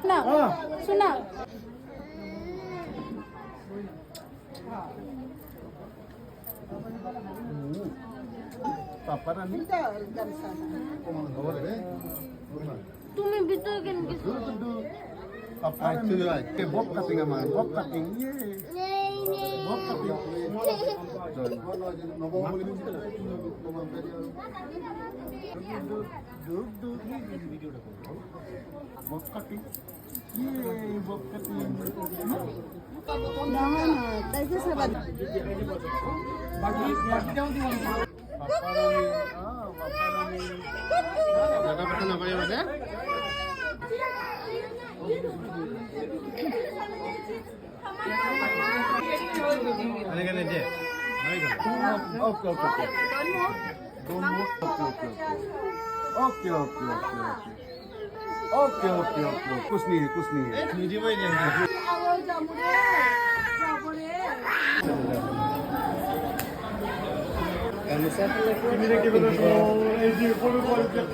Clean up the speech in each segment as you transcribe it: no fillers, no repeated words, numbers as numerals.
না শোনা তুমি ভিতরে কেন গেছো Apa itu ya? Bob cutting ama, bob cutting. Bob cutting. Bob cutting. Bob cutting. না তাইতে সবাই Jaga pesan apa ya Mas ya? Ada kan aja. Oke. Oke. Kus nih. Ini di mana? Kalau satu ini lagi berapa? Ini perlu kualitas.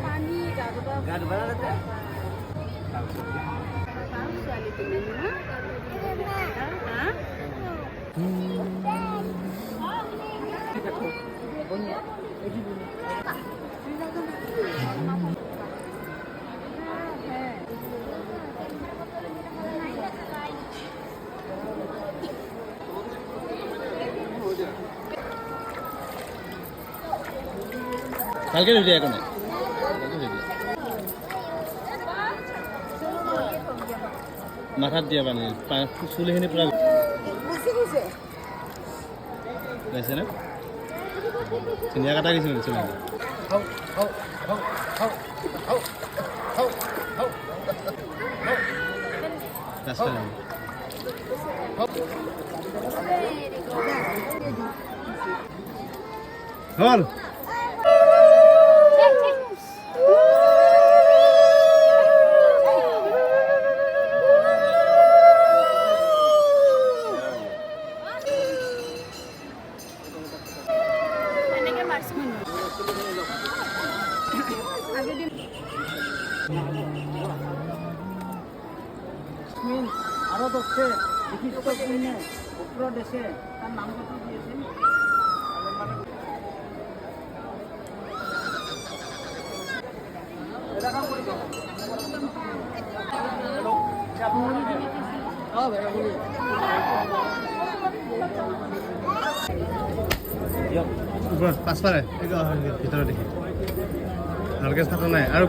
পানি গাড় বাড়াতে ছোৱালী তুমি না কালকে ready এখন মাথাত দিয়া পানী চুলিখিনি পুৰা গৈছে না ধুনীয়া কাটা গৈছে মানে চুলি হ'ল আৰো দক্ষে বিশিষ্ট পুণ্যে উত্তৰ দেশে তাৰ নামগত দিয়েছেন পাঁচপাৰে ভিতৰত দেখি ভালকৈ চাটো নাই আৰু